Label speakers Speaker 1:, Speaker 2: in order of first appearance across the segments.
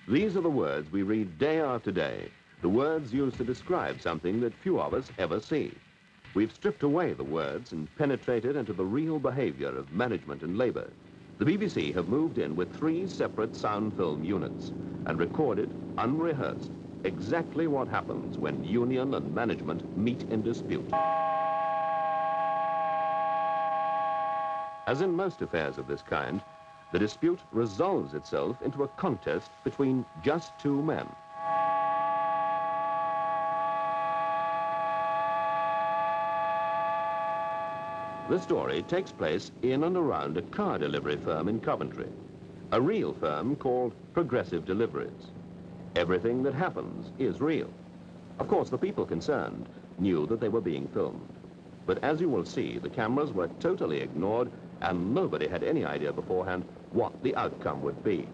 Speaker 1: These are the words we read day after day, the words used to describe something that few of us ever see. We've stripped away the words and penetrated into the real behavior of management and labor. The BBC have moved in with 3 separate sound film units and recorded, unrehearsed, exactly what happens when union and management meet in dispute. As in most affairs of this kind, the dispute resolves itself into a contest between just 2 men. The story takes place in and around a car delivery firm in Coventry, a real firm called Progressive Deliveries. Everything that happens is real. Of course, the people concerned knew that they were being filmed. But as you will see, the cameras were totally ignored and nobody had any idea beforehand what the outcome would be.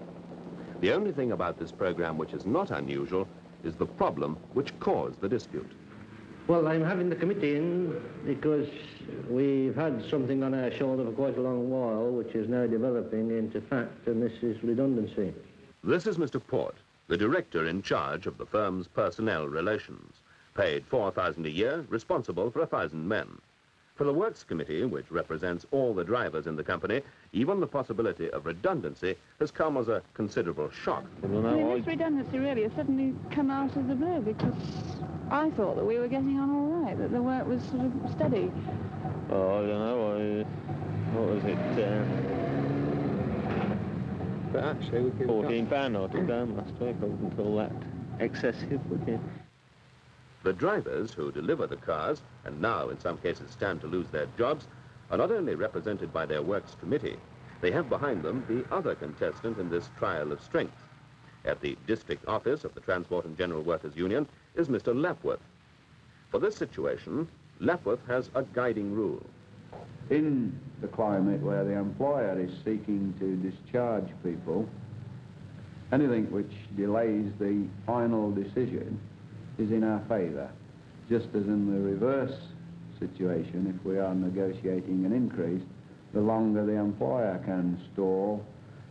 Speaker 1: The only thing about this program which is not unusual is the problem which caused the dispute.
Speaker 2: Well, I'm having the committee in because we've had something on our shoulder for quite a long while, which is now developing into fact, and this is redundancy.
Speaker 1: This is Mr. Port, the director in charge of the firm's personnel relations, paid $4,000 a year, responsible for 1,000 men. For the Works Committee, which represents all the drivers in the company, even the possibility of redundancy has come as a considerable shock.
Speaker 3: Well, this redundancy really has suddenly come out of the blue because I thought that we were getting on all right, that the work was sort of steady.
Speaker 4: Oh, I don't know. What was it?
Speaker 5: But actually, we could...
Speaker 4: £14 I took down last week. I wouldn't call that excessive, would you?
Speaker 1: The drivers who deliver the cars, and now in some cases stand to lose their jobs, are not only represented by their Works Committee, they have behind them the other contestant in this trial of strength. At the district office of the Transport and General Workers Union is Mr. Lapworth. For this situation, Lapworth has a guiding rule.
Speaker 6: In the climate where the employer is seeking to discharge people, anything which delays the final decision is in our favour. Just as in the reverse situation, if we are negotiating an increase, the longer the employer can stall,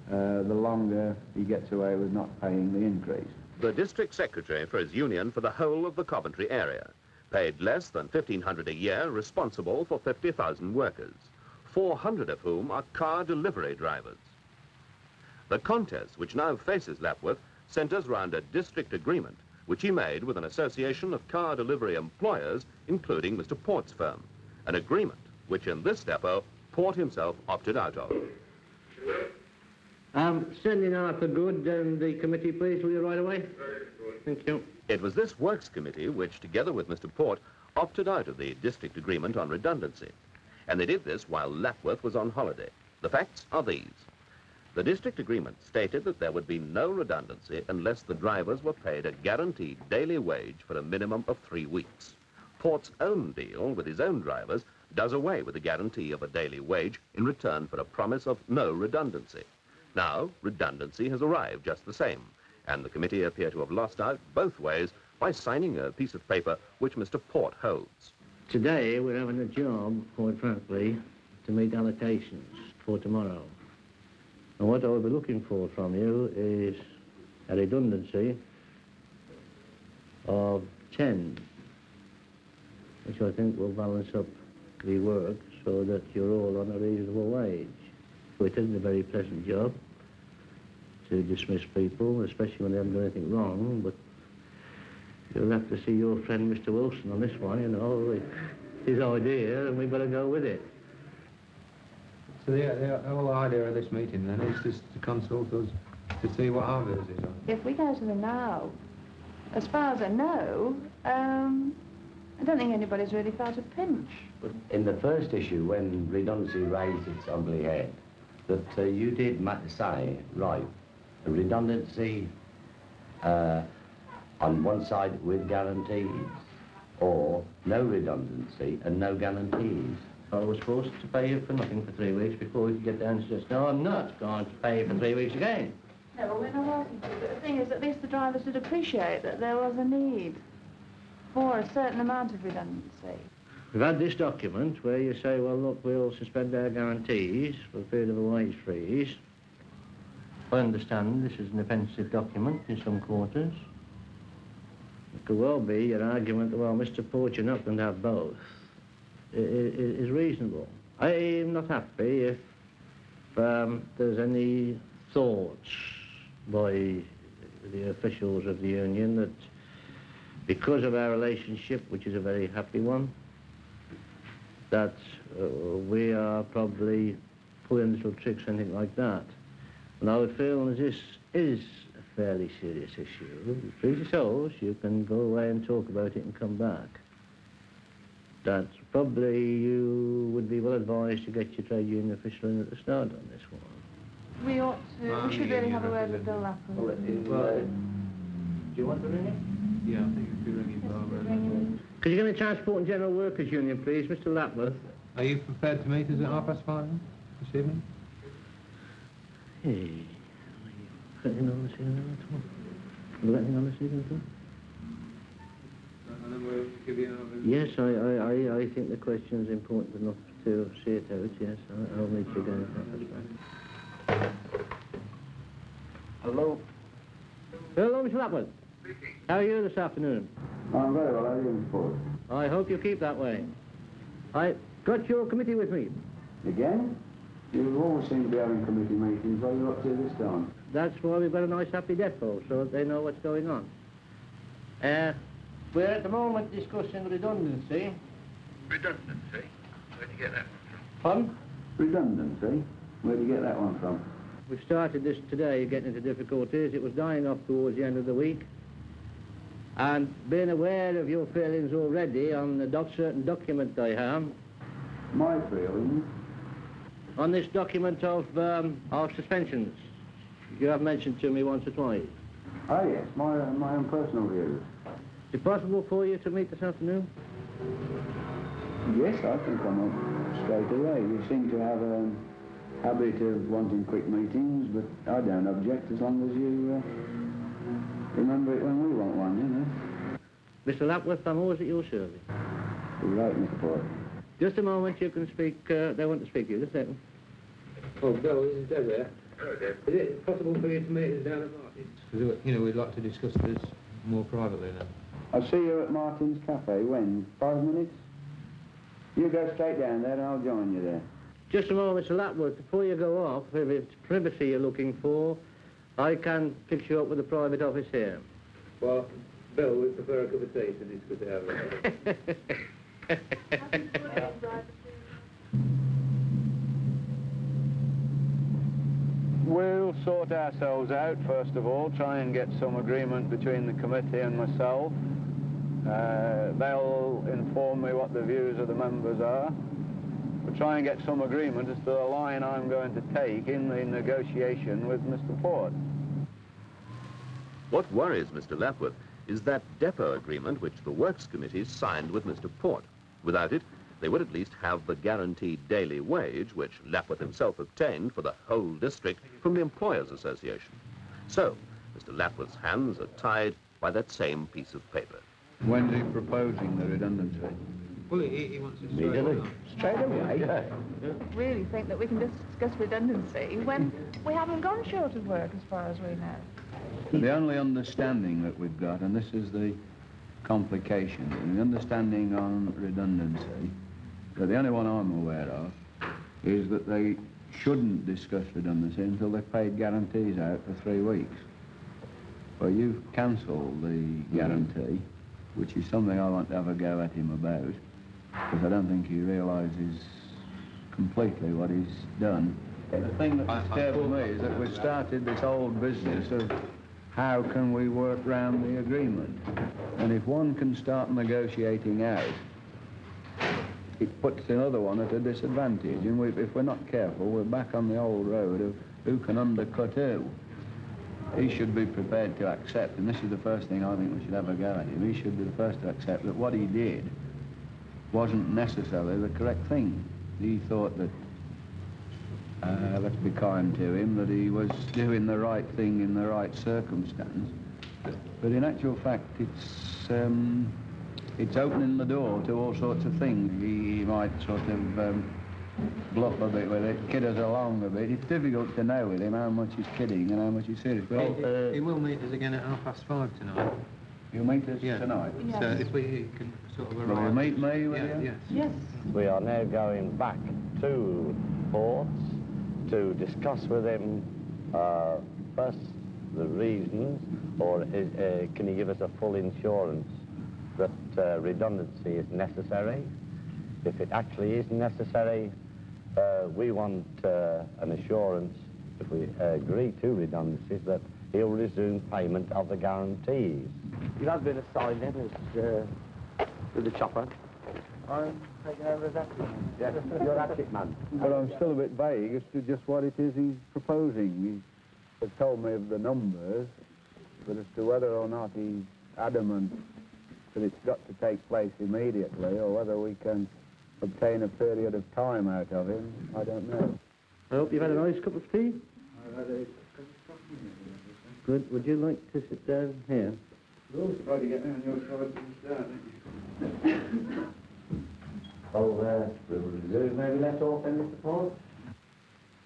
Speaker 6: the longer he gets away with not paying the increase.
Speaker 1: The district secretary for his union for the whole of the Coventry area, paid less than $1,500 a year, responsible for 50,000 workers, 400 of whom are car delivery drivers. The contest which now faces Lapworth centres round a district agreement which he made with an association of car delivery employers, including Mr. Port's firm, an agreement which in this depot Port himself opted out of.
Speaker 2: Sending out for good, and the committee, please, will you right away? Thank you.
Speaker 1: It was this Works Committee which, together with Mr. Port, opted out of the district agreement on redundancy. And they did this while Lapworth was on holiday. The facts are these. The district agreement stated that there would be no redundancy unless the drivers were paid a guaranteed daily wage for a minimum of 3 weeks. Port's own deal with his own drivers does away with the guarantee of a daily wage in return for a promise of no redundancy. Now, redundancy has arrived just the same, and the committee appear to have lost out both ways by signing a piece of paper which Mr. Port holds.
Speaker 2: Today, we're having a job, quite frankly, to meet allocations for tomorrow. And what I'll be looking for from you is a redundancy of 10, which I think will balance up the work so that you're all on a reasonable wage. It isn't a very pleasant job to dismiss people, especially when they haven't done anything wrong, but you'll have to see your friend Mr. Wilson on this one, you know, his idea, and we've got to go with it.
Speaker 5: So the whole idea of this meeting then is just to consult us to see what our views is on.
Speaker 3: If we go to them now, as far as I know, I don't think anybody's really felt a pinch.
Speaker 7: But in the first issue, when redundancy raised its ugly head, that you did say, right, a redundancy on one side with guarantees, or no redundancy and no guarantees.
Speaker 2: I was forced to pay you for nothing for 3 weeks before we could get down to just, no, I'm not going to pay you for 3 weeks again.
Speaker 3: No, well, we're not asking to, but the thing is, at least the drivers did appreciate that there was a need for a certain amount of redundancy.
Speaker 2: We've had this document where you say, well, look, we'll suspend our guarantees for a period of a wage freeze. I understand this is an offensive document in some quarters. It could well be an argument that, well, Mr. Port, you're not going to have both, is reasonable. I'm not happy if there's any thoughts by the officials of the union that because of our relationship, which is a very happy one, that we are probably pulling little tricks, anything like that. And I would feel as this is a fairly serious issue. Treat yourselves, you can go away and talk about it and come back. That probably you would be well advised to get your trade union official in at the start on this one.
Speaker 3: We ought to, we should really have a word with Bill Lapworth.
Speaker 2: Do you want to ring him?
Speaker 5: Yeah, I think if you ring him, Barbara.
Speaker 2: Could you give me Transport and General Workers Union, please, Mr. Lapworth?
Speaker 5: Are you prepared to meet us at 5:30 this evening?
Speaker 2: Hey, anything on this evening at all? Have you got anything on this evening at all?
Speaker 5: And then we'll give you another...
Speaker 2: Yes, I think the question's important enough to see it out, yes. I'll meet you again at 5:30.
Speaker 6: Hello?
Speaker 2: Hello, Mr. Lapworth. Speaking. How are you this afternoon?
Speaker 6: I'm very well. How are you, Ford?
Speaker 2: I hope you keep that way. I got your committee with me.
Speaker 6: Again? You always seem to be having committee meetings. What are you up to this time?
Speaker 2: That's why we've got a nice happy depot, so that they know what's going on. We're at the moment discussing redundancy.
Speaker 1: Redundancy? Where'd you get that from?
Speaker 2: Pardon?
Speaker 6: Redundancy? Where do you get that one from?
Speaker 2: We started this today, getting into difficulties. It was dying off towards the end of the week. And being aware of your feelings already on the certain document I have,
Speaker 6: My feelings?
Speaker 2: on this document of suspensions, you have mentioned to me once or twice.
Speaker 6: Oh, yes, my own personal views.
Speaker 2: Is it possible for you to meet this afternoon?
Speaker 6: Yes, I think I'm up straight away. You seem to have a habit of wanting quick meetings, but I don't object as long as you remember it when we want one, you know.
Speaker 2: Mr. Lapworth, I'm always at your service.
Speaker 6: You're right, Mr. Ford.
Speaker 2: Just a moment, you can speak. They want to speak to you. Just a second.
Speaker 5: Oh, Bill, this is Deb there.
Speaker 1: Hello, Deb.
Speaker 5: Is it possible for you to meet us down at Martin's? Because, you know, we'd like to discuss this more privately now.
Speaker 6: I'll see you at Martin's Cafe. When? 5 minutes? You go straight down there and I'll join you there.
Speaker 2: Just a moment, Mr. Lapworth. Before you go off, if it's privacy you're looking for, I can fix you up with a private office here.
Speaker 5: Well, Bill, we prefer a cup of tea to discuss it over.
Speaker 6: We'll sort ourselves out, first of all, try and get some agreement between the committee and myself. They'll inform me what the views of the members are. We'll try and get some agreement as to the line I'm going to take in the negotiation with Mr. Port.
Speaker 1: What worries Mr. Lapworth is that depot agreement which the Works Committee signed with Mr. Port. Without it, they would at least have the guaranteed daily wage which Lapworth himself obtained for the whole district from the Employers Association. So, Mr. Lapworth's hands are tied by that same piece of paper.
Speaker 6: When's he proposing the redundancy?
Speaker 5: Well, he wants to
Speaker 6: Straight away? Yeah.
Speaker 3: I really think that we can discuss redundancy when we haven't gone short of work as far as we know.
Speaker 6: The only understanding that we've got, and this is the complication, the understanding on redundancy, that the only one I'm aware of, is that they shouldn't discuss redundancy until they've paid guarantees out for 3 weeks. Well, you've cancelled the guarantee, which is something I want to have a go at him about, because I don't think he realises completely what he's done. The thing that disturbs me is that we've started this old business of how can we work round the agreement. And if one can start negotiating out, it puts the other one at a disadvantage. And if we're not careful, we're back on the old road of who can undercut who. He should be prepared to accept, and this is the first thing I think we should have a go at him, he should be the first to accept that what he did wasn't necessarily the correct thing. He thought that, let's be kind to him, that he was doing the right thing in the right circumstance. But in actual fact, it's opening the door to all sorts of things. He might sort of bluff a bit with it, kid us along a bit. It's difficult to know with him how much he's kidding and how much he's serious. But
Speaker 5: He will meet us again at 5:30 tonight.
Speaker 6: you'll meet us
Speaker 5: Yeah.
Speaker 6: tonight.
Speaker 3: Yes.
Speaker 5: So if we can sort of
Speaker 6: Will
Speaker 5: arrive...
Speaker 6: you meet me, will
Speaker 5: Yeah,
Speaker 6: you?
Speaker 5: yes.
Speaker 3: Yes.
Speaker 7: We are now going back to Ports to discuss with him first the reasons, or can he give us a full insurance that redundancy is necessary? If it actually is necessary, we want an assurance, if we agree to redundancies, that he'll resume payment of the guarantees. You have been assigned then as with the chopper. I'm taking over as acting man. Yes, you're acting man.
Speaker 6: But I'm still a bit vague as to just what it is he's proposing. He has told me of the numbers, but as to whether or not he's adamant that it's got to take place immediately, or whether we can obtain a period of time out of him, I don't know.
Speaker 2: I hope you've had a nice cup of tea.
Speaker 6: I've had a...
Speaker 2: Good. Would you like to sit down here?
Speaker 6: You'll try to get me on your side to start,
Speaker 7: Oh, we'll resume maybe left off then, Mr. Paul?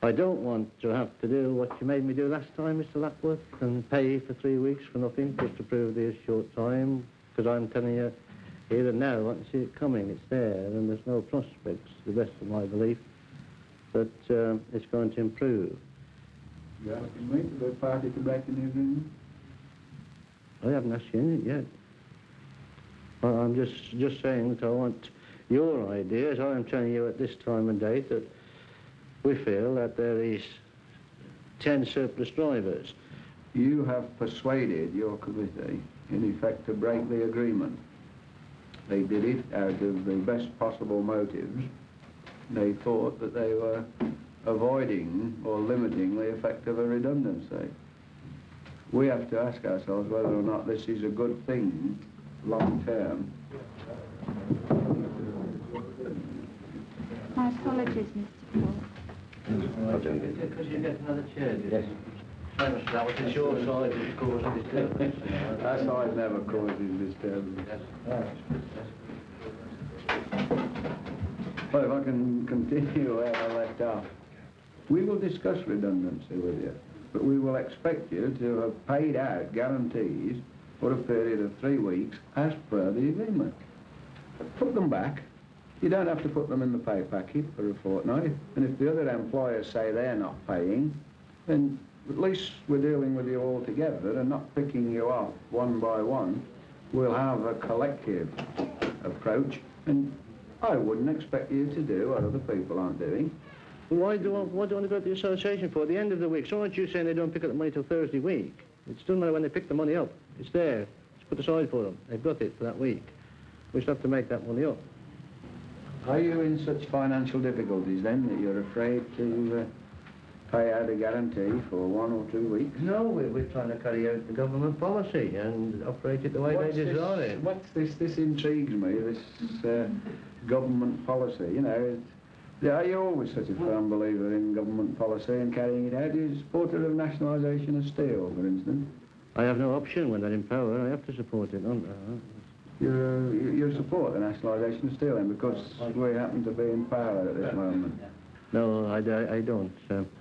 Speaker 2: I don't want to have to do what you made me do last time, Mr. Lapworth, and pay for 3 weeks for nothing, just to prove this short time, because I'm telling you here and now, I can see it coming, it's there, and there's no prospects, to the best of my belief, that it's going to improve.
Speaker 6: You asking me to be party to breaking the agreement?
Speaker 2: I haven't asked you anything yet. I'm just saying that I want your ideas. I am telling you at this time and date that we feel that there is 10 surplus drivers.
Speaker 6: You have persuaded your committee, in effect, to break the agreement. They did it out of the best possible motives. They thought that they were avoiding or limiting the effect of a redundancy. We have to ask ourselves whether or not this is a good thing long term.
Speaker 3: My apologies, Mr. Paul.
Speaker 2: Because you get another chair,
Speaker 7: Yes.
Speaker 2: That was the short side that caused a disturbance.
Speaker 6: That side never causes disturbance. Well, if I can continue where I left off, we will discuss redundancy with you, but we will expect you to have paid out guarantees for a period of 3 weeks as per the agreement. Put them back. You don't have to put them in the pay packet for a fortnight, and if the other employers say they're not paying, then at least we're dealing with you all together and not picking you off one by one. We'll have a collective approach, and I wouldn't expect you to do what other people aren't doing.
Speaker 2: Why do I want to go to the association for? At the end of the week, so aren't you saying they don't pick up the money till Thursday week? It doesn't matter when they pick the money up. It's there. It's put aside for them. They've got it for that week. We just have to make that money up.
Speaker 6: Are you in such financial difficulties then that you're afraid to pay out a guarantee for 1 or 2 weeks?
Speaker 2: No, we're trying to carry out the government policy and operate it the way they desire it.
Speaker 6: What's this? This intrigues me, this government policy, you know. Are you always such a firm believer in government policy and carrying it out? Are you a supporter of nationalisation of steel, for instance?
Speaker 2: I have no option when they're in power. I have to support it, don't I?
Speaker 6: You support the nationalisation of steel then, because we happen to be in power at this moment.
Speaker 2: No, I don't.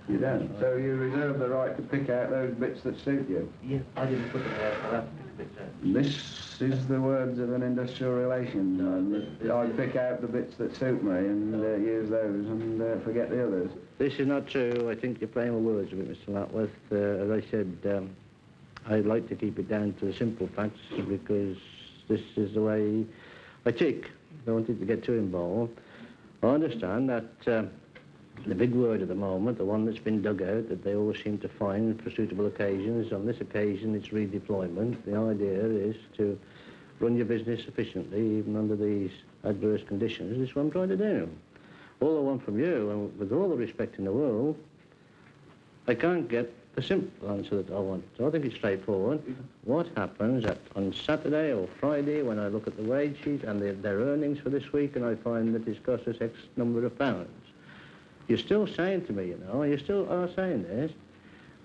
Speaker 6: You don't? So you reserve the right to pick out those bits that suit you?
Speaker 2: Yeah, I didn't put them there. I'll have to pick bits out.
Speaker 6: This is the words of an industrial relation. I pick out the bits that suit me and use those and forget the others.
Speaker 2: This is not true. I think you're playing with words a bit, Mr. Lapworth. As I said, I'd like to keep it down to the simple facts because this is the way I tick. I don't want it to get too involved. I understand that the big word at the moment, the one that's been dug out, that they always seem to find for suitable occasions. On this occasion, it's redeployment. The idea is to run your business efficiently, even under these adverse conditions. This is what I'm trying to do. All I want from you, and with all the respect in the world, I can't get the simple answer that I want. So I think it's straightforward. What happens on Saturday or Friday when I look at the wage sheet and their earnings for this week and I find that it's cost us X number of pounds? You're still saying to me, you know, you still are saying this.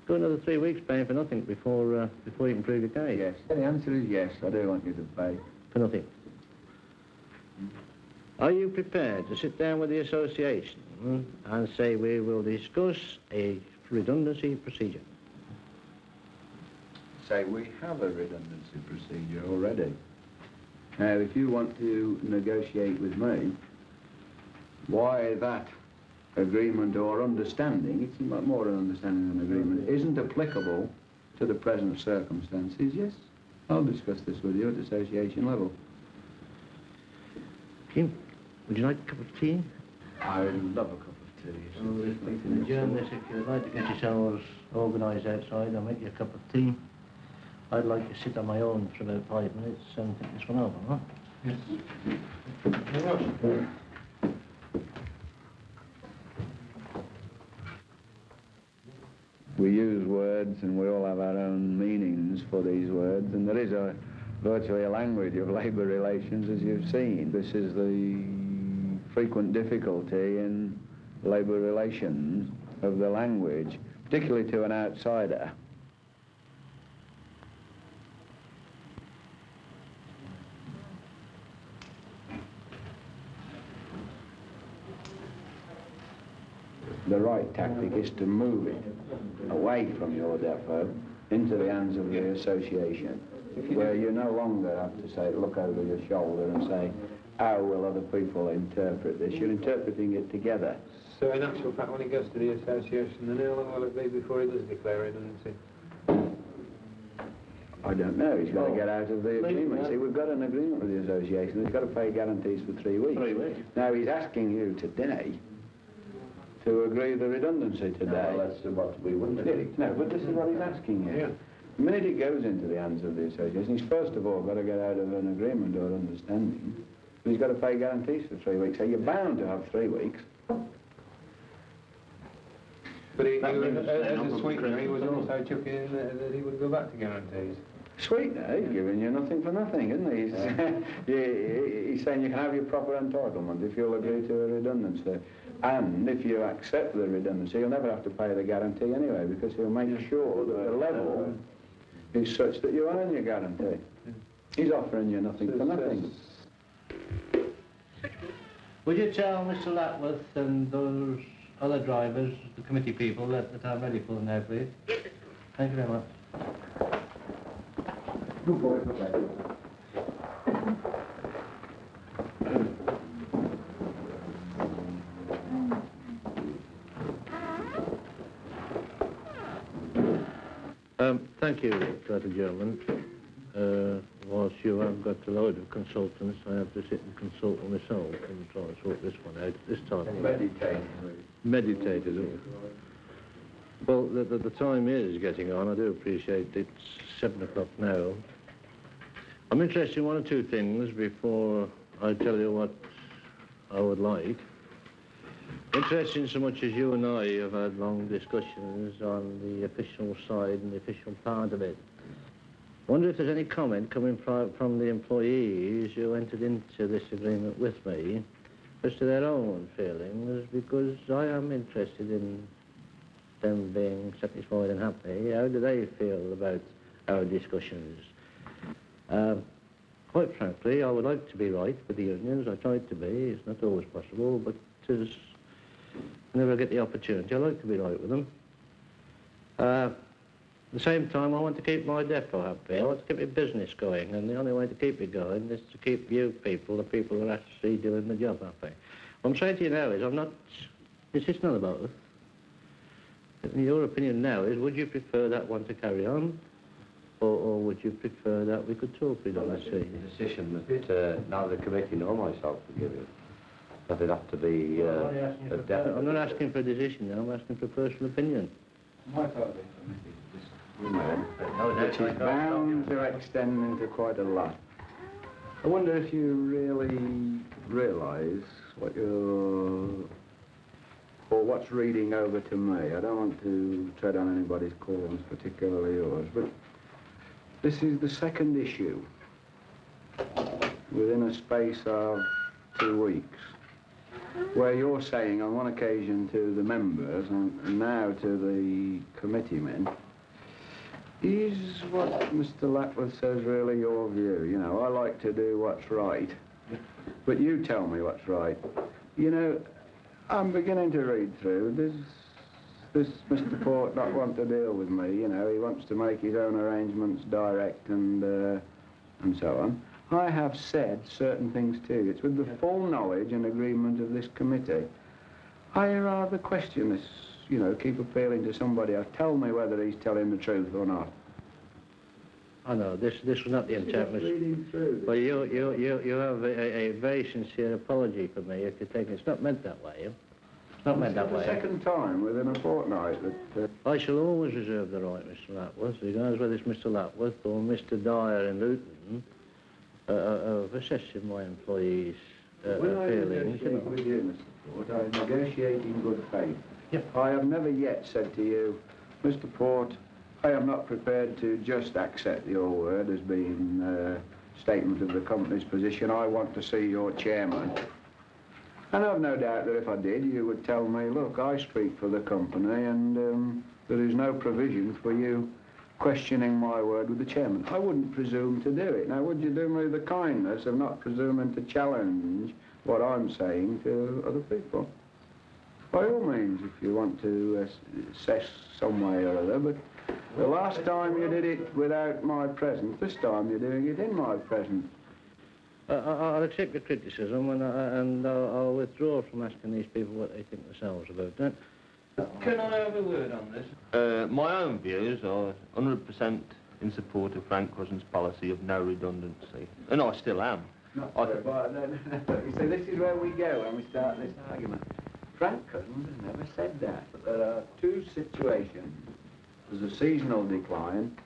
Speaker 2: Go another 3 weeks paying for nothing before you can prove your case.
Speaker 6: Yes. The answer is yes. I do want you to pay.
Speaker 2: For nothing. Are you prepared to sit down with the association and say we will discuss a redundancy procedure?
Speaker 6: Say we have a redundancy procedure already. Now, if you want to negotiate with me, why that agreement or understanding, it's more an understanding than agreement, isn't applicable to the present circumstances, yes, I'll discuss this with you at association level.
Speaker 2: Kim, would you like a cup of tea?
Speaker 6: I love a cup of tea.
Speaker 2: So if we can adjourn this, if you'd like to get yourselves organised outside, I'll make you a cup of tea. I'd like to sit on my own for about 5 minutes and think this one over, huh?
Speaker 5: Yes.
Speaker 6: We use words and we all have our own meanings for these words, and there is virtually a language of labour relations, as you've seen. This is the frequent difficulty in labour relations of the language, particularly to an outsider. The right tactic is to move it away from your depot into the hands of the association, where you no longer have to say, look over your shoulder and say, how will other people interpret this? You're interpreting it together.
Speaker 5: So in actual fact, when he goes to the association, then how long will it be before he does declare redundancy?
Speaker 6: I don't know. He's got to get out of the agreement. See, we've got an agreement with the association. He's got to pay guarantees for 3 weeks.
Speaker 2: 3 weeks.
Speaker 6: Now, he's asking you today to agree the redundancy today.
Speaker 1: Well, that's what we wouldn't do.
Speaker 6: No, but this is what he's asking you.
Speaker 5: Yeah.
Speaker 6: The minute it goes into the hands of the association, he's first of all got to get out of an agreement or understanding. But he's got to pay guarantees for 3 weeks. So you're bound to have 3 weeks.
Speaker 5: But as a sweetener, he was also chucking in that he would go back to guarantees.
Speaker 6: Sweetener, he's giving you nothing for nothing, isn't he? He's saying you can have your proper entitlement if you'll agree to a redundancy. And if you accept the redundancy, you'll never have to pay the guarantee anyway, because he'll make sure that the level is such that you earn your guarantee. He's offering you nothing for nothing.
Speaker 2: Would you tell Mr. Lapworth and those other drivers, the committee people, that I'm ready for them now, please? Thank you very much.
Speaker 6: Good boy, good boy.
Speaker 2: Thank you, Dr. German. Whilst you have got a load of consultants, I have to sit and consult with myself and try to sort this one out this time. Meditated. Well, the time is getting on. I do appreciate it's 7 o'clock now. I'm interested in 1 or 2 things before I tell you what I would like. Interesting so much as you and I have had long discussions on the official side and the official part of it. I wonder if there's any comment coming from the employees who entered into this agreement with me as to their own feelings, because I am interested in them being satisfied and happy. How do they feel about our discussions? Quite frankly, I would like to be right with the unions. I try to be. It's not always possible, but whenever I get the opportunity, I like to be right with them. At the same time, I want to keep my depot happy. I want to keep my business going, and the only way to keep it going is to keep you people, the people who are actually doing the job, happy. What I'm saying to you now is it's not about us. Your opinion now is, would you prefer that one to carry on, or would you prefer that we could talk redundancy?
Speaker 7: Well, the decision that neither the committee nor myself would give it. That it'd have to be a definite...
Speaker 2: I'm not asking for a decision now, I'm asking for personal opinion.
Speaker 6: My thought of which is bound to extend into quite a lot. I wonder if you really realise what what's reading over to me. I don't want to tread on anybody's corns, particularly yours, but this is the second issue within a space of 2 weeks, where you're saying on one occasion to the members and now to the committee men, is what Mr. Lapworth says really your view? You know, I like to do what's right, But you tell me what's right. You know, I'm beginning to read through. Does Mr. Port not want to deal with me? You know, he wants to make his own arrangements direct and so on. I have said certain things too. It's with the full knowledge and agreement of this committee. I rather question this, you know, keep appealing to somebody else. Tell me whether he's telling the truth or not.
Speaker 2: I know, this was not the intent, but you have a very sincere apology for me if you take it. It's not meant that way. It's not meant that way.
Speaker 6: It's the second time within a fortnight that...
Speaker 2: I shall always reserve the right, Mr. Lapworth, regardless whether it's Mr. Lapworth or Mr. Dyer in Luton, of assessing my employees'
Speaker 6: When I
Speaker 2: feelings.
Speaker 6: negotiate with you, Mr. Port, I negotiate in good faith.
Speaker 2: Yep.
Speaker 6: I have never yet said to you, Mr. Port, I am not prepared to just accept your word as being a statement of the company's position. I want to see your chairman. And I've no doubt that if I did, you would tell me, look, I speak for the company and there is no provision for you questioning my word with the chairman. I wouldn't presume to do it. Now, would you do me the kindness of not presuming to challenge what I'm saying to other people? By all means, if you want to assess some way or other, but the last time you did it without my presence, this time you're doing it in my presence.
Speaker 2: I'll accept your criticism and I'll withdraw from asking these people what they think themselves about that.
Speaker 4: Can I have a word on this? My own views are 100% in support of Frank Cousin's policy of no redundancy, and I still am.
Speaker 6: Not so, but you see, this is where we go when we start this argument. Frank Cousins has never said that. But there are two situations. There's a seasonal decline,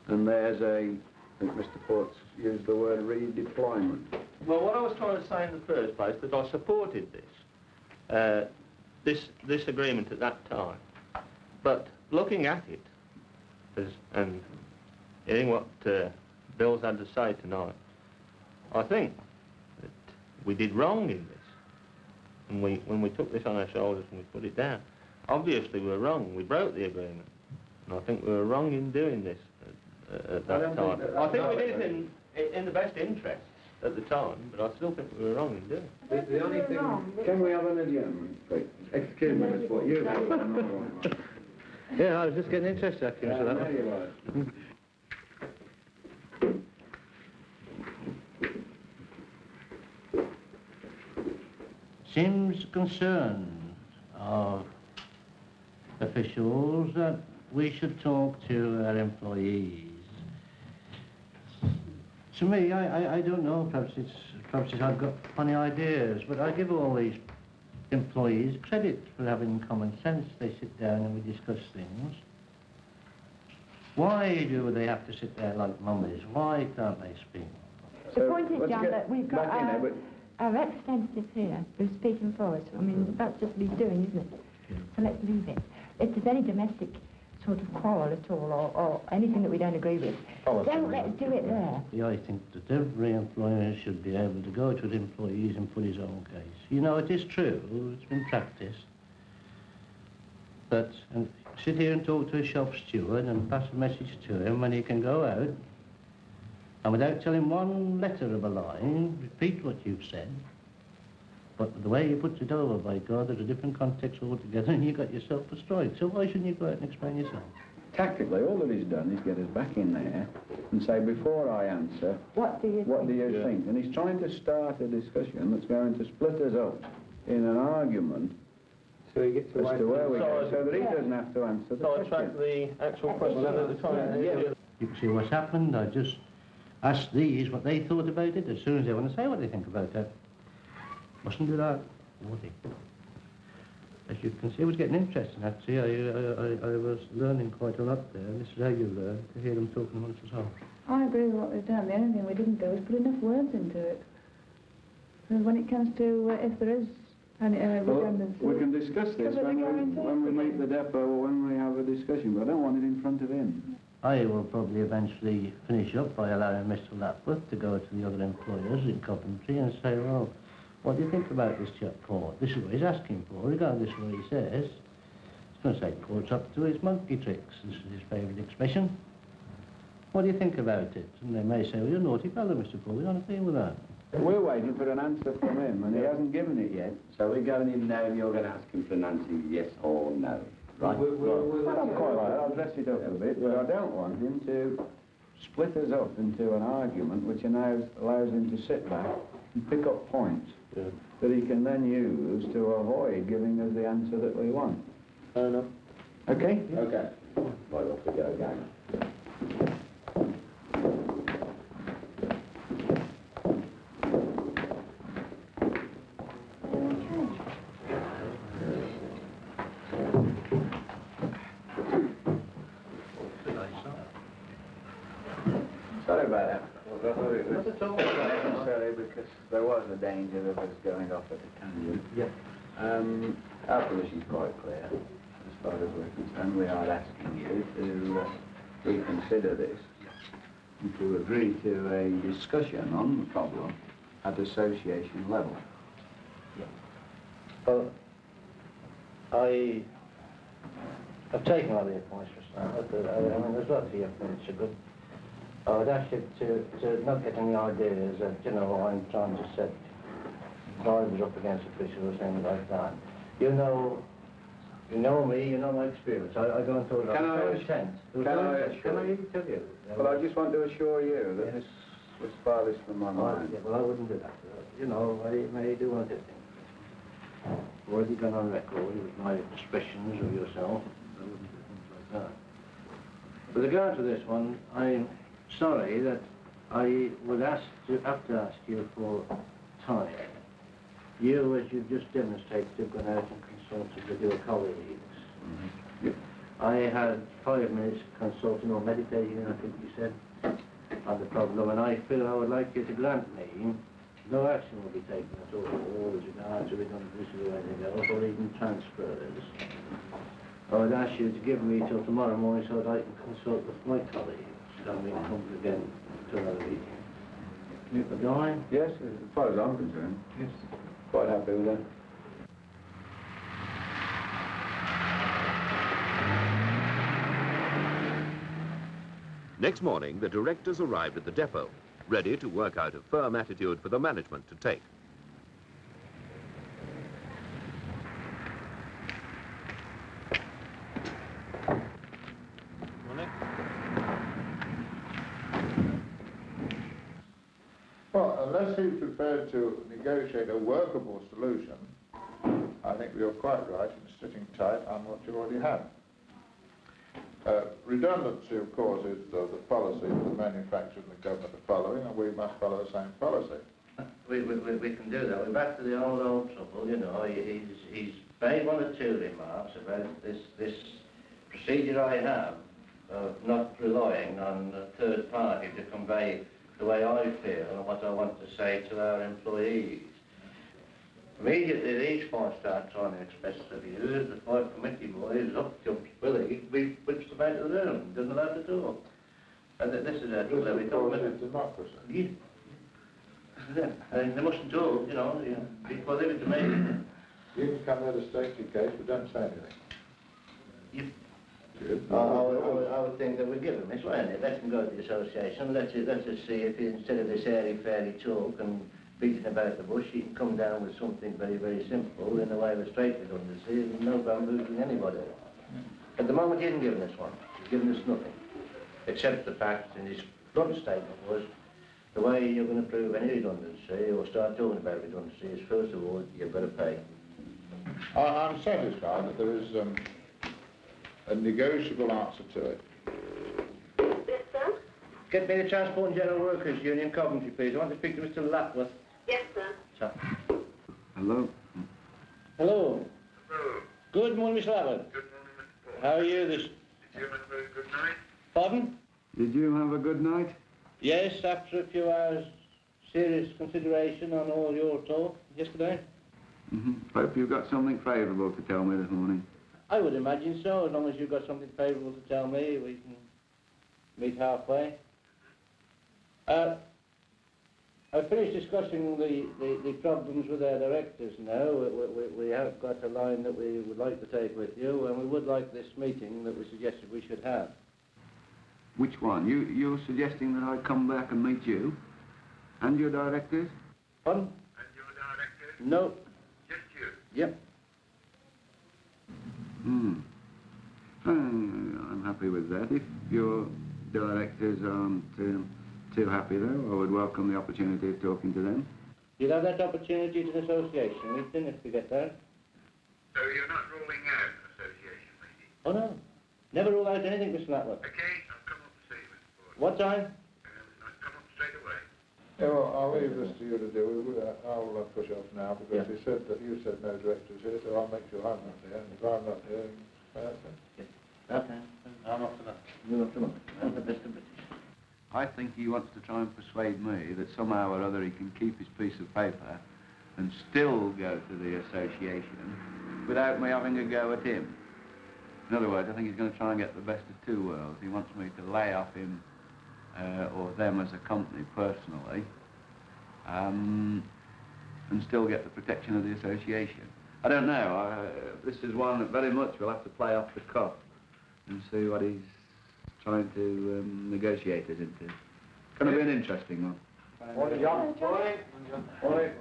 Speaker 6: and there's I think Mr. Port's used the word redeployment.
Speaker 4: Well, what I was trying to say in the first place, that I supported this agreement at that time. But looking at it, and hearing what Bill's had to say tonight, I think that we did wrong in this. And when we took this on our shoulders and we put it down, obviously we were wrong. We broke the agreement. And I think we were wrong in doing this at that time. I think we did it in the best interest at the time, but I still think we were wrong in doing it.
Speaker 6: The only thing... Can we have an adjournment, please? Excuse me, Miss Port, you have another one.
Speaker 2: Yeah, I was just getting interested, actually, Mr. Lapworth.
Speaker 6: There you are.
Speaker 2: Seems concern of officials that we should talk to our employees. To me, I don't know, perhaps I've got funny ideas, but I give all these employees credit for having common sense. They sit down and we discuss things. Why do they have to sit there like mummies? Why can't they speak?
Speaker 8: The point is, John, that we've got our representative here who's speaking for us. I mean, that's just what he's doing, isn't it? So let's leave it. If there's any domestic sort of quarrel at all, or anything that we don't agree with, don't let's do it there.
Speaker 2: Yeah, I think that every employer should be able to go to his employees and put his own case. You know, it is true, it's been practiced. But sit here and talk to a shop steward and pass a message to him when he can go out, and without telling one letter of a lie, repeat what you've said. But the way he puts it over, by God, there's a different context altogether, and you got yourself a strike. So why shouldn't you go out and explain yourself?
Speaker 6: Tactically, all that he's done is get us back in there and say, before I answer,
Speaker 8: what do you
Speaker 6: think? And he's trying to start a discussion that's going to split us up in an argument
Speaker 5: So he gets
Speaker 6: as to where we go, so that he doesn't have to answer the
Speaker 4: So I
Speaker 6: question.
Speaker 4: track the actual question at the time.
Speaker 6: Yeah.
Speaker 2: You can see what's happened. I just asked these what they thought about it. As soon as they want to say what they think about it, mustn't do that, would he? As you can see, it was getting interesting, actually. I was learning quite a lot there. This is how you learn, to hear them talking amongst themselves.
Speaker 3: I agree with what they've done. The only thing we didn't do is put enough words into it. Because when it comes to if there is any redundancy...
Speaker 6: We can discuss this when we meet the depot or when we have a discussion, but I don't want it in front of him.
Speaker 2: I will probably eventually finish up by allowing Mr. Lapworth to go to the other employers in Coventry and say, well, what do you think about this chap, Port? This is what he's asking for, regardless of what he says. He's going to say Port's up to his monkey tricks. This is his favourite expression. What do you think about it? And they may say, well, you're a naughty fellow, Mr. Port. We don't agree with that.
Speaker 6: We're waiting for an answer from him, and he hasn't given it yet.
Speaker 9: So we're going in now and you're going to ask him for an answer, yes or no, right?
Speaker 6: Well, I'm quite right. I'll dress it up a bit, but I don't want him to split us up into an argument which allows him to sit back and pick up points that he can then use to avoid giving us the answer that we want.
Speaker 7: Fair enough.
Speaker 6: Okay?
Speaker 9: Okay. Right, off we go again.
Speaker 6: Sorry about that. I thought it was necessary because there was a danger of us going off at a tangent.
Speaker 7: Yeah.
Speaker 6: Our position's quite clear. As far as we're concerned, we are asking you to reconsider this and to agree to a discussion on the problem at association level.
Speaker 2: Well, I've taken all your points just now. I mean, there's lots of your points are good. I would ask you to not get any ideas that, you know, I'm trying to set drivers up against officials or things like that. You know me, you know my experience. I go into it on the intent. Can I tell you?
Speaker 6: Well, I just want to assure you that this was farthest from my mind.
Speaker 2: Yeah, well, I wouldn't do that. You know, I may do one of these things. Already gone on record with my expressions of yourself. I wouldn't do things like that. With regard to this one, I'm sorry that I would have to ask you for time. You, as you've just demonstrated, have gone out and consulted with your colleagues.
Speaker 6: Mm-hmm. Yep.
Speaker 2: I had 5 minutes consulting or meditating, I think you said, on the problem, and I feel I would like you to grant me no action will be taken at all with regard to redundancy or anything else, or even transfers. I would ask you to give me till tomorrow morning so that I can consult with my colleagues. Then we come again to another meeting. All right?
Speaker 6: Yes, as far as I'm concerned. Yes. Quite happy with that.
Speaker 1: Next morning, the directors arrived at the depot, ready to work out a firm attitude for the management to take.
Speaker 10: Well, unless he's prepared to negotiate a workable solution, I think you're quite right in sitting tight on what you already have. Redundancy, of course, is the policy that the manufacturer and the government are following, and we must follow the same policy.
Speaker 2: We can do that. We're back to the old trouble, you know. He's made 1 or 2 remarks about this procedure I have of not relying on a third party to convey the way I feel and what I want to say to our employees. Immediately these 5 start trying to express their views, the 5 committee boys up jumps Willie, we whips them out of the room, doesn't allow to talk. And this is our trouble every time.
Speaker 10: This is democracy.
Speaker 2: Yeah. This is it. And they mustn't talk, you know, people leave it to me.
Speaker 10: You can come there to state your case, but don't say anything.
Speaker 2: You,
Speaker 10: Good.
Speaker 2: I would think that we'd give them this, won't it? Let them go to the association, let's just see if instead of this airy-fairy talk and beating about the bush, you can come down with something very, very simple in the way of a straight redundancy and no bamboozling anybody. At the moment, he hasn't given us one. He's given us nothing, except the fact, in his blunt statement was, the way you're going to prove any redundancy or start talking about redundancy is, first of all, you've got to pay.
Speaker 10: I'm satisfied that there is a negotiable answer to it.
Speaker 11: Yes, sir?
Speaker 2: Get me the Transport and General Workers Union, Coventry, please. I want to speak to Mr. Lapworth.
Speaker 11: Yes, sir.
Speaker 2: Sir.
Speaker 6: Hello?
Speaker 2: Hello.
Speaker 11: Hello.
Speaker 2: Good morning, Mr. Lapworth.
Speaker 11: Good morning, Mr. Paul.
Speaker 2: How are you this...
Speaker 11: Did you have a very good night?
Speaker 2: Pardon?
Speaker 6: Did you have a good night?
Speaker 2: Yes, after a few hours serious consideration on all your talk yesterday.
Speaker 6: Hope you've got something favourable to tell me this morning.
Speaker 2: I would imagine so. As long as you've got something favourable to tell me, we can meet halfway. I've finished discussing the problems with our directors now. We have got a line that we would like to take with you, and we would like this meeting that we suggested we should have.
Speaker 6: Which one? You're suggesting that I come back and meet you and your directors?
Speaker 7: Pardon?
Speaker 11: And your directors?
Speaker 7: No.
Speaker 11: Just you?
Speaker 7: Yep.
Speaker 6: I'm happy with that. If your directors aren't too happy, though, I would welcome the opportunity of talking to them.
Speaker 7: You'll have that opportunity at an association meeting if we get there.
Speaker 11: So you're not ruling out an association meeting?
Speaker 7: Oh, no. Never rule out anything, Mr. Lapworth.
Speaker 11: Okay, I'll come up and see you, Mr. Ford.
Speaker 7: What time?
Speaker 11: I'll come up straight away.
Speaker 10: Yeah, well, I'll leave this to you to do. I'll push off now because you said that you said no directors here, so I'll make sure I'm not here. And if I'm not here,
Speaker 7: Okay. I'm off to that. You're off to that. That's the best of British.
Speaker 6: I think he wants to try and persuade me that somehow or other he can keep his piece of paper and still go to the association without me having a go at him. In other words, I think he's going to try and get the best of two worlds. He wants me to lay off him or them as a company personally and still get the protection of the association. I don't know. This is one that very much we'll have to play off the cuff and see what he's trying to negotiate us into. It's going to be an interesting one.
Speaker 7: Morning, John. Morning. Morning.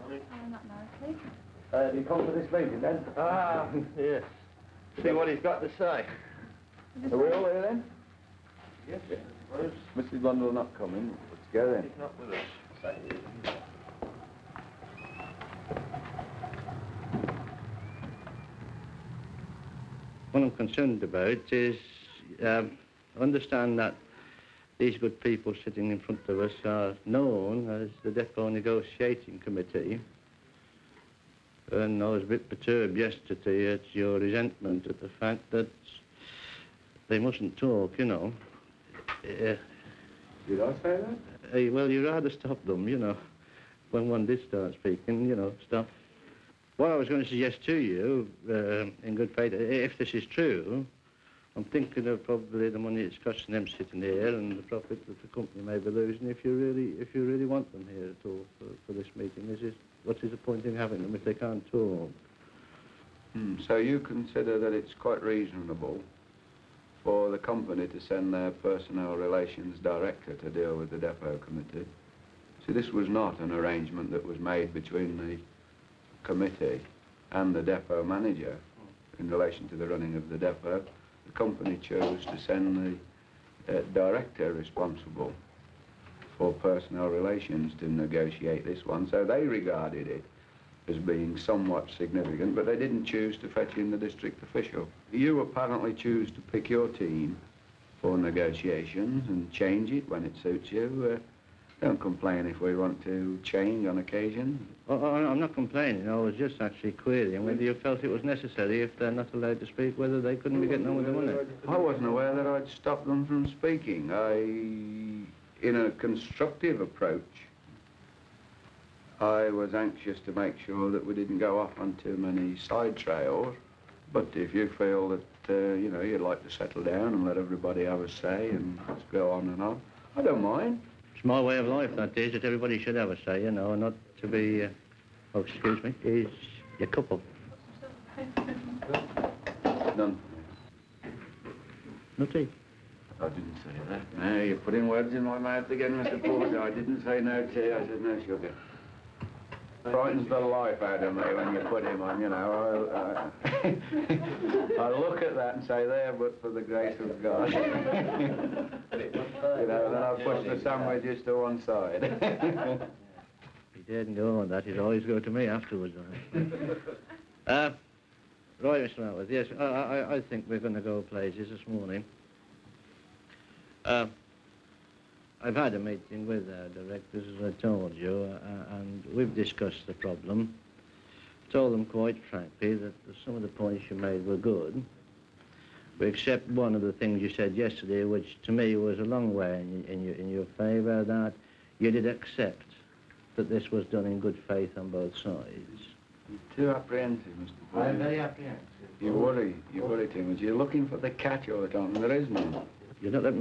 Speaker 3: Not nicely.
Speaker 7: Do you come to this meeting then? Ah, yes. See what he's got to say.
Speaker 6: Are we all here then? Yes. Where's Mrs. Blundell not coming? Let's go then.
Speaker 7: He's not with us. What I'm concerned about is, I understand that these good people sitting in front of us are known as the Depot Negotiating Committee. And I was a bit perturbed yesterday at your resentment at the fact that they mustn't talk, you know.
Speaker 6: Did I say that?
Speaker 7: Well, you rather stop them, you know. When one did start speaking, you know, stop. What I was going to suggest to you, in good faith, if this is true, I'm thinking of probably the money it's costing them sitting here and the profit that the company may be losing if you really want them here at all for this meeting. What is the point in having them if they can't talk?
Speaker 6: So you consider that it's quite reasonable for the company to send their personnel relations director to deal with the depot committee? See, this was not an arrangement that was made between the committee and the depot manager in relation to the running of the depot. The company chose to send the director responsible for personnel relations to negotiate this one, so they regarded it as being somewhat significant, but they didn't choose to fetch in the district official. You apparently choose to pick your team for negotiations and change it when it suits you. Don't complain if we want to change on occasion.
Speaker 7: Oh, I'm not complaining. I was just actually querying whether you felt it was necessary, if they're not allowed to speak, whether they couldn't be getting on with the money.
Speaker 6: I wasn't aware that I'd stopped them from speaking. In a constructive approach, I was anxious to make sure that we didn't go off on too many side trails. But if you feel that, you know, you'd like to settle down and let everybody have a say and just go on and on, I don't mind.
Speaker 7: It's my way of life, that is, that everybody should have a say, you know, not to be, oh, excuse me, is your couple.
Speaker 6: None.
Speaker 7: No tea.
Speaker 6: I didn't say that. No, you're putting words in my mouth again, Mr. Porter. I didn't say no tea, I said no sugar. Frightens the life out of me when you put him on, you know. I look at that and say, there, but for the grace of God. You know, then I'll push the sandwiches to one side.
Speaker 7: He didn't go on that. He'd always go to me afterwards. Right, Mr. Lapworth, yes, I think we're going to go places this morning. I've had a meeting with our directors, as I told you, and we've discussed the problem. Told them quite frankly that some of the points you made were good. We accept one of the things you said yesterday, which to me was a long way in your favour, that you did accept that this was done in good faith on both sides.
Speaker 6: You're too apprehensive, Mr. Porter.
Speaker 7: I'm very apprehensive.
Speaker 6: You worry too much. You're looking for the catch all the time, and there is none.
Speaker 7: You're not letting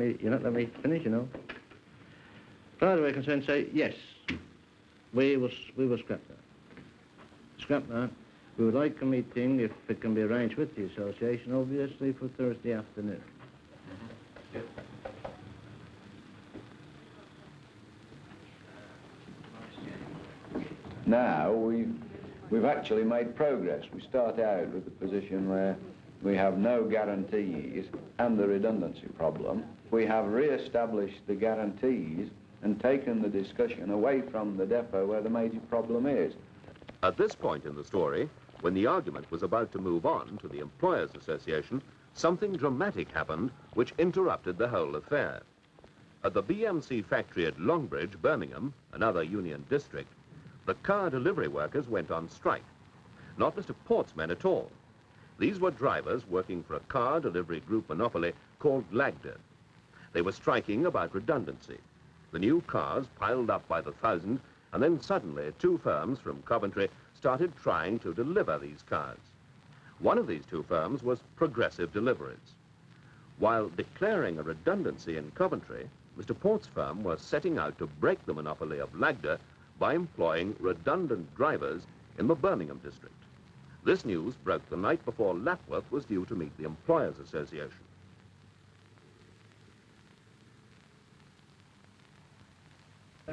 Speaker 7: me finish, you know. As far as we're concerned, say, yes, we will scrap that. Scrap that. We would like a meeting, if it can be arranged with the association, obviously, for Thursday afternoon.
Speaker 6: Now we've actually made progress. We start out with the position where we have no guarantees and the redundancy problem. We have re-established the guarantees and taken the discussion away from the depot where the major problem is.
Speaker 1: At this point in the story, when the argument was about to move on to the Employers Association, something dramatic happened which interrupted the whole affair. At the BMC factory at Longbridge, Birmingham, another union district, the car delivery workers went on strike. Not Mr. Port's men at all. These were drivers working for a car delivery group monopoly called Lagda. They were striking about redundancy. The new cars piled up by the thousand, and then suddenly 2 firms from Coventry started trying to deliver these cars. One of these 2 firms was Progressive Deliveries. While declaring a redundancy in Coventry, Mr. Port's firm was setting out to break the monopoly of Lagda by employing redundant drivers in the Birmingham district. This news broke the night before Lapworth was due to meet the Employers Association.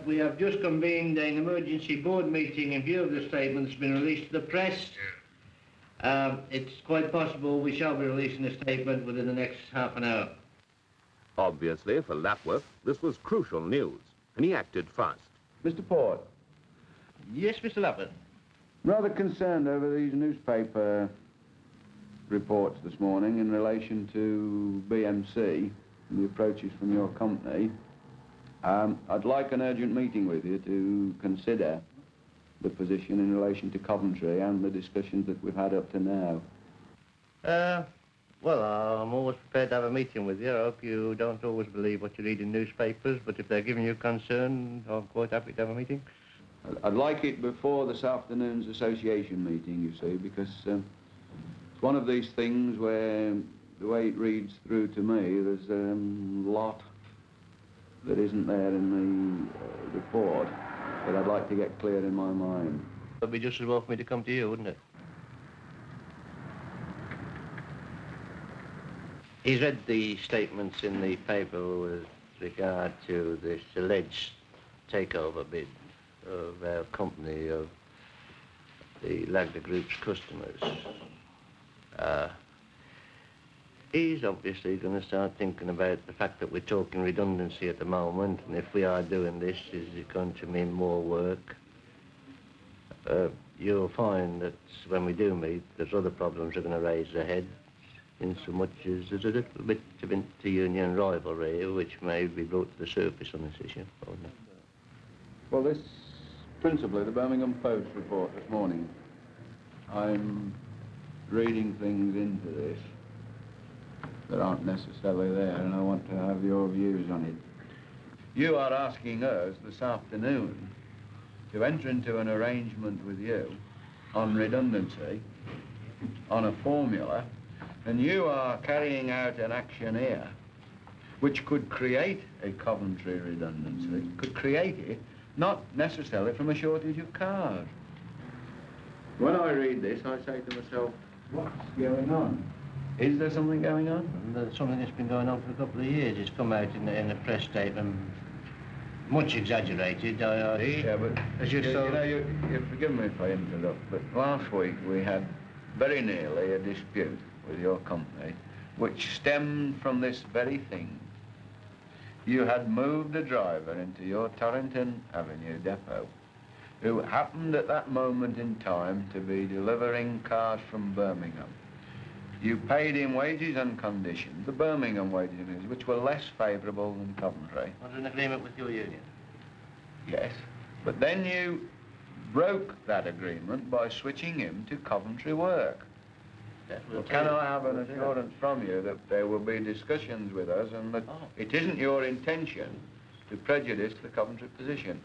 Speaker 12: We have just convened an emergency board meeting in view of the statement that's been released to the press. It's quite possible we shall be releasing a statement within the next half an hour.
Speaker 1: Obviously, for Lapworth, this was crucial news, and he acted fast.
Speaker 6: Mr. Port.
Speaker 12: Yes, Mr. Lapworth.
Speaker 6: Rather concerned over these newspaper reports this morning in relation to BMC and the approaches from your company. I'd like an urgent meeting with you to consider the position in relation to Coventry and the discussions that we've had up to now.
Speaker 12: Well, I'm always prepared to have a meeting with you. I hope you don't always believe what you read in newspapers, but if they're giving you concern, I'm quite happy to have a meeting.
Speaker 6: I'd like it before this afternoon's association meeting, you see, because it's one of these things where the way it reads through to me, there's a lot that isn't there in the report that I'd like to get clear in my mind.
Speaker 12: It'd be just as well for me to come to you, wouldn't it? He's read the statements in the paper with regard to this alleged takeover bid of our company of the Lagda Group's customers. He's obviously going to start thinking about the fact that we're talking redundancy at the moment, and if we are doing this, is it going to mean more work? You'll find that when we do meet, there's other problems that are going to raise their heads, in so much as there's a little bit of inter-union rivalry which may be brought to the surface on this issue.
Speaker 6: Well, this principally the Birmingham Post report this morning. I'm reading things into this that aren't necessarily there, and I want to have your views on it. You are asking us this afternoon to enter into an arrangement with you on redundancy, on a formula, and you are carrying out an action here which could create a Coventry redundancy, could create it, not necessarily from a shortage of cars. When I read this, I say to myself, what's going on? Is there something going on?
Speaker 12: There's something that's been going on for a couple of years. It's come out in a press statement, much exaggerated.
Speaker 6: Yeah, but
Speaker 12: as you
Speaker 6: know, you forgive me if I interrupt, but last week we had very nearly a dispute with your company which stemmed from this very thing. You had moved a driver into your Torrington Avenue depot who happened at that moment in time to be delivering cars from Birmingham. You paid him wages and conditions, the Birmingham wages and conditions, which were less favourable than Coventry.
Speaker 12: Under an agreement with your union?
Speaker 6: Yes, but then you broke that agreement by switching him to Coventry work. Well, can I have an assurance from you that there will be discussions with us and that it isn't your intention to prejudice the Coventry position?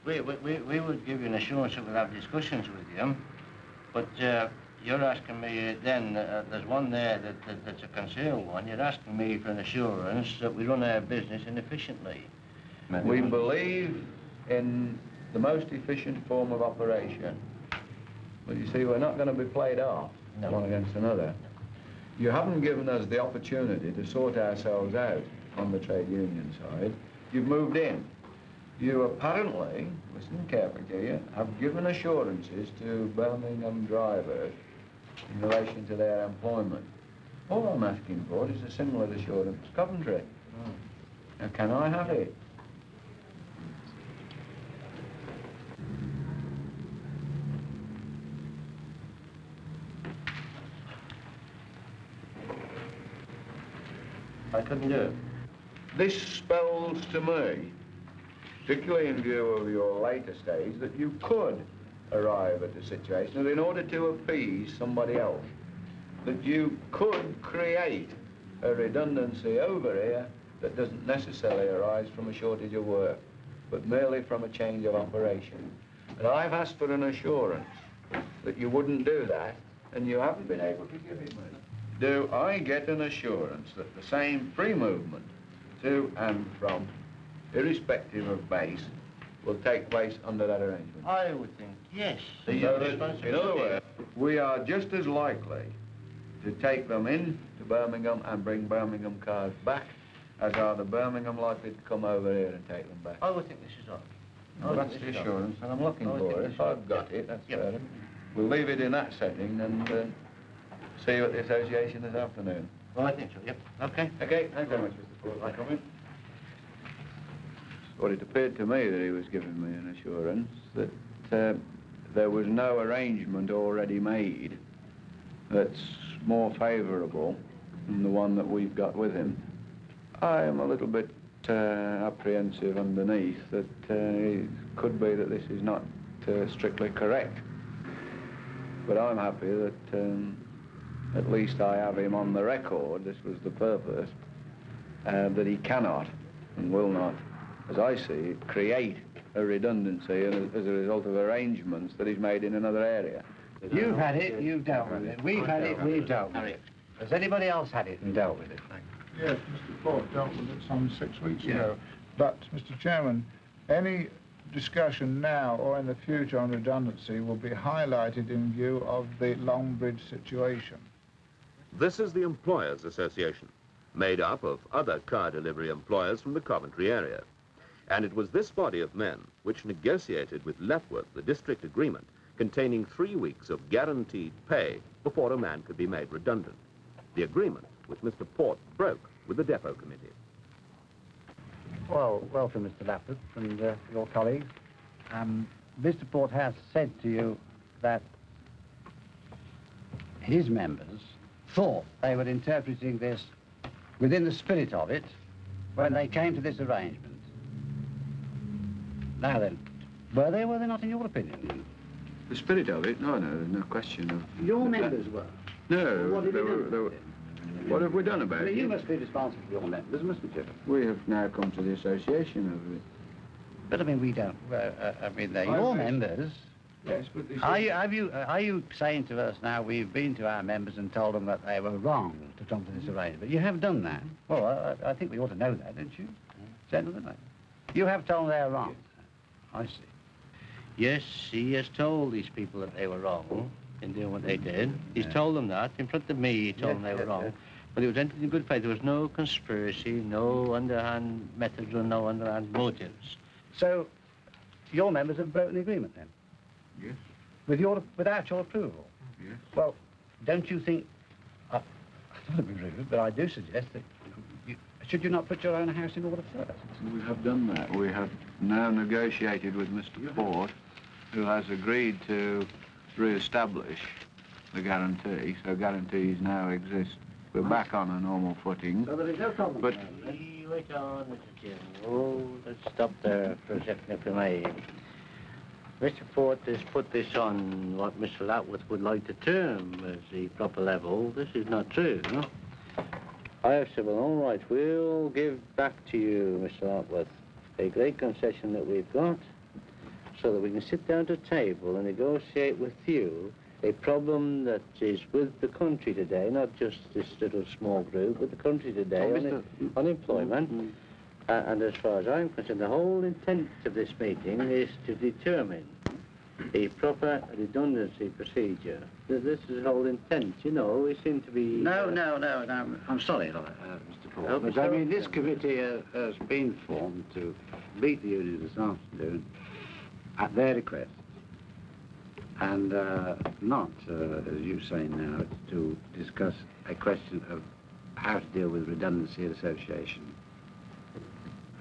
Speaker 12: We would give you an assurance that we'll have discussions with you, but you're asking me then, there's one there that's a concealed one, you're asking me for an assurance that we run our business inefficiently.
Speaker 6: We believe in the most efficient form of operation. But you see, we're not going to be played off one against another. You haven't given us the opportunity to sort ourselves out on the trade union side. You've moved in. You apparently, listen carefully to you, have given assurances to Birmingham drivers in relation to their employment. All I'm asking for is a similar assurance to Coventry. Now, can I have it?
Speaker 12: I couldn't do it.
Speaker 6: This spells to me, particularly in view of your later stage, that you could arrive at a situation that in order to appease somebody else, that you could create a redundancy over here that doesn't necessarily arise from a shortage of work, but merely from a change of operation. And I've asked for an assurance that you wouldn't do that, and you haven't been able to give it me. Do I get an assurance that the same free movement to and from, irrespective of base, will take place under that arrangement?
Speaker 12: I would think, yes.
Speaker 6: So that, in other words, we are just as likely to take them in to Birmingham and bring Birmingham cars back as are the Birmingham likely to come over here and take them back.
Speaker 12: I would think this is on.
Speaker 6: Well, that's the assurance that I'm looking for. If I've got it, that's fair enough. We'll leave it in that setting and see you at the association this afternoon.
Speaker 12: Well, I think so, yep. Okay.
Speaker 6: Okay, thanks very much, Mr. Ford. I come in. Well, it appeared to me that he was giving me an assurance that there was no arrangement already made that's more favourable than the one that we've got with him. I am a little bit apprehensive underneath that it could be that this is not strictly correct. But I'm happy that at least I have him on the record, this was the purpose, that he cannot and will not, as I see it, create a redundancy as a result of arrangements that he's made in another area.
Speaker 13: You've had it, you've dealt with it. We've had it, we've dealt with it. Has anybody else had it and dealt with it?
Speaker 10: Yes, Mr. Ford dealt with it some 6 weeks ago. But, Mr. Chairman, any discussion now or in the future on redundancy will be highlighted in view of the Longbridge situation.
Speaker 1: This is the Employers Association, made up of other car delivery employers from the Coventry area. And it was this body of men which negotiated with Lapworth the district agreement containing 3 weeks of guaranteed pay before a man could be made redundant. The agreement, which Mr. Port broke with the depot committee.
Speaker 13: Well, welcome, Mr. Lapworth and your colleagues. Mr. Port has said to you that his members thought they were interpreting this within the spirit of it when they came to this arrangement. Now then, were they or were they not in your opinion?
Speaker 6: The spirit of it? No, there's no question of...
Speaker 13: Your members were?
Speaker 6: No,
Speaker 13: What have you done?
Speaker 6: there were, what have we done about
Speaker 13: Well,
Speaker 6: it?
Speaker 13: you must be responsible for your members, mustn't you?
Speaker 6: We have now come to the association of it.
Speaker 13: But I mean, we don't. I mean, they're your members.
Speaker 6: Yes, but this
Speaker 13: Are you saying to us now we've been to our members and told them that they were wrong to come to this arrangement? You have done that. Well, I think we ought to know that, don't you, gentlemen? You have told them they're wrong. I see.
Speaker 12: Yes, he has told these people that they were wrong in doing what they did. He's told them that. In front of me, he told them they were wrong. But it was entered in good faith. There was no conspiracy, no underhand methods or no underhand motives.
Speaker 13: So, your members have broken the agreement then?
Speaker 6: Yes.
Speaker 13: Without your approval?
Speaker 6: Yes.
Speaker 13: Well, don't you think... I don't want to be rude, but I do suggest that... Should you not put your own house in order first?
Speaker 6: We have done that. We have now negotiated with Mr. Ford, who has agreed to re-establish the guarantee, so guarantees now exist. We're back on a normal footing.
Speaker 13: So there is no problem.
Speaker 6: But
Speaker 12: Wait on, Mr. Chairman. Oh, let's stop there for a second, if I may. Mr. Ford has put this on what Mr. Lapworth would like to term as the proper level. This is not true, no? I have said, well, all right, we'll give back to you, Mr. Lapworth, a great concession that we've got so that we can sit down to a table and negotiate with you a problem that is with the country today, not just this little small group, but the country today, unemployment. And as far as I'm concerned, the whole intent of this meeting is to determine a proper redundancy procedure. This is the whole intent, you know. We seem to be...
Speaker 13: No. I'm sorry, Mr. formed. But I mean, this committee has been formed to meet the union this afternoon at their request. And not, as you say now, to discuss a question of how to deal with redundancy at association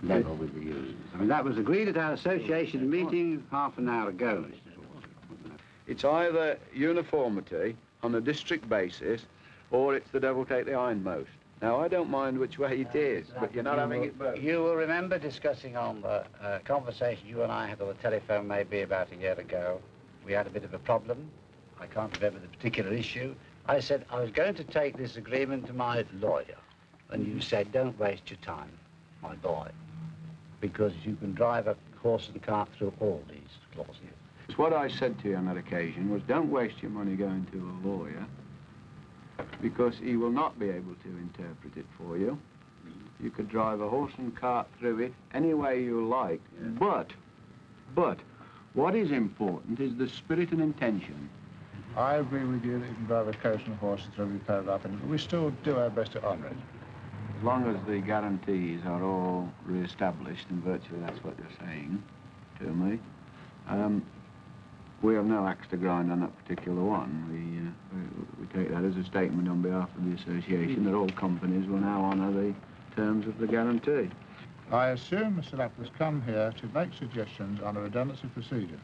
Speaker 13: level with the unions. I mean, that was agreed at our association meeting half an hour ago.
Speaker 6: It's either uniformity on a district basis, or it's the devil take the hindmost. Now, I don't mind which way it is, but you're not having it both.
Speaker 13: You will remember discussing on the conversation you and I had on the telephone maybe about a year ago. We had a bit of a problem. I can't remember the particular issue. I said I was going to take this agreement to my lawyer, and you said, don't waste your time, my boy, because you can drive a horse and cart through all these clauses.
Speaker 6: What I said to you on that occasion was, don't waste your money going to a lawyer, because he will not be able to interpret it for you. You could drive a horse and cart through it any way you like, but what is important is the spirit and intention.
Speaker 10: I agree with you that you can drive a coach and a horse through every paragraph, but we still do our best to honour it.
Speaker 6: As long as the guarantees are all re-established, and virtually that's what you're saying to me, we have no axe to grind on that particular one. We take that as a statement on behalf of the association that all companies will now honour the terms of the guarantee.
Speaker 10: I assume Mr. Lapworth has come here to make suggestions on a redundancy procedure.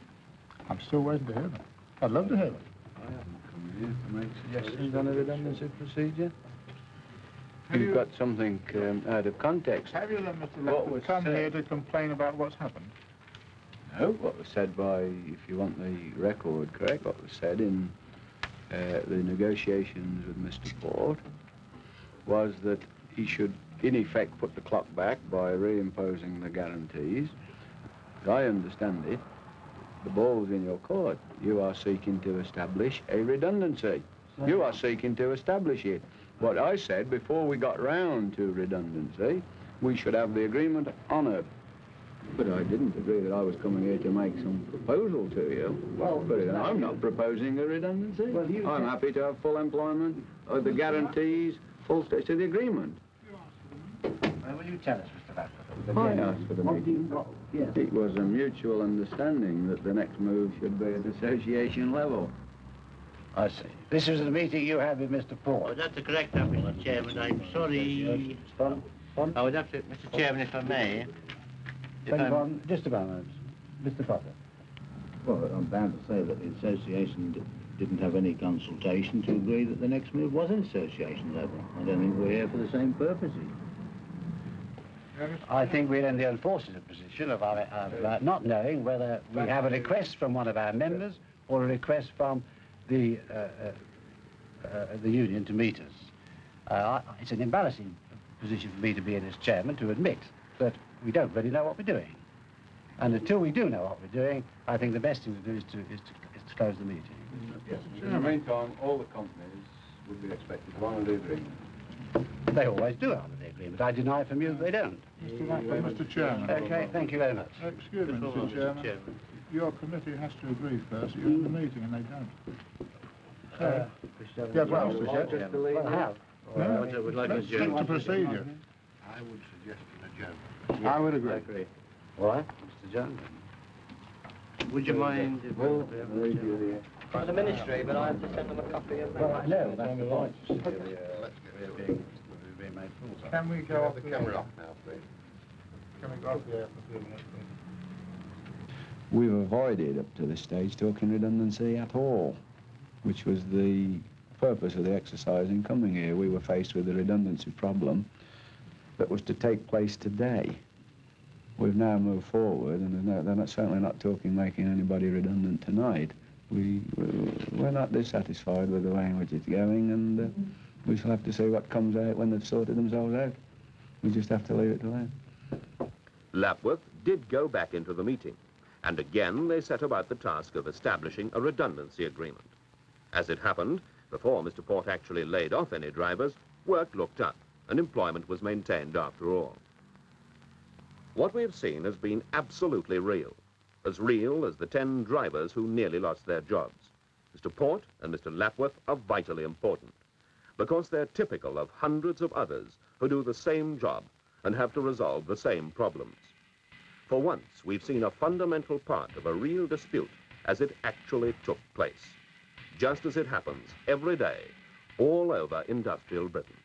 Speaker 10: I'm still waiting to hear them. I'd love to hear them.
Speaker 6: I haven't come here to make suggestions on a redundancy procedure. You've got something out of context.
Speaker 10: Have you then, Mr. Lapworth, come here to complain about what's happened?
Speaker 6: No, what was said by, if you want the record correct, what was said in the negotiations with Mr. Port was that he should, in effect, put the clock back by reimposing the guarantees. As I understand it, the ball's in your court. You are seeking to establish a redundancy. You are seeking to establish it. What I said before we got round to redundancy, we should have the agreement honoured. But I didn't agree that I was coming here to make some proposal to you. Well, but I'm not proposing a redundancy. Well, I'm happy to have full employment, the guarantees, full state to the agreement.
Speaker 13: Will you tell us, Mr. Lapworth?
Speaker 6: I asked for the meeting. It was a mutual understanding that the next move should be at association level.
Speaker 13: I see. This was the meeting you had with Mr. Port.
Speaker 12: Oh, that's correct, Mr. Chairman. I'm sorry. I would have to, Mr. Chairman, if I may.
Speaker 13: Just about, Mr. Potter.
Speaker 2: Well, I'm bound to say that the association didn't have any consultation to agree that the next move was at association level. I don't think we're here for the same purposes.
Speaker 13: I think we're in the unfortunate position of not knowing whether we have a request from one of our members or a request from the union to meet us. It's an embarrassing position for me to be in as chairman to admit that we don't really know what we're doing. And until we do know what we're doing, I think the best thing to do is to close the meeting.
Speaker 6: Yes. In the meantime, all the companies would be expected to honour the agreement.
Speaker 13: They always do honour the agreement. I deny from you that they don't.
Speaker 10: Mr. Chairman.
Speaker 13: Okay, thank you very much.
Speaker 10: Excuse me, Mr. Chairman. Your committee has to agree first. You're in the meeting and they don't. Yeah, well,
Speaker 13: Well, how?
Speaker 10: Let's stick to procedure.
Speaker 13: I would suggest an adjournment.
Speaker 10: I would agree.
Speaker 13: Why? Mr. Jones?
Speaker 12: Would you mind?
Speaker 9: For the ministry, but I have to send them a copy of that.
Speaker 13: Well, I know, that's the point.
Speaker 10: Can we go off the camera off now, please? Can we go off the air for a few minutes, please?
Speaker 6: We've avoided, up to this stage, talking redundancy at all, which was the purpose of the exercise in coming here. We were faced with a redundancy problem that was to take place today. We've now moved forward, and they're certainly not talking making anybody redundant tonight. We're not dissatisfied with the way in which it's going, and we shall have to see what comes out when they've sorted themselves out. We just have to leave it to them.
Speaker 1: Lapworth did go back into the meeting, and again they set about the task of establishing a redundancy agreement. As it happened, before Mr. Port actually laid off any drivers, work looked up, and employment was maintained after all. What we have seen has been absolutely real as the 10 drivers who nearly lost their jobs. Mr. Port and Mr. Lapworth are vitally important. because they're typical of hundreds of others who do the same job and have to resolve the same problems. For once, we've seen a fundamental part of a real dispute as it actually took place, just as it happens every day all over industrial Britain.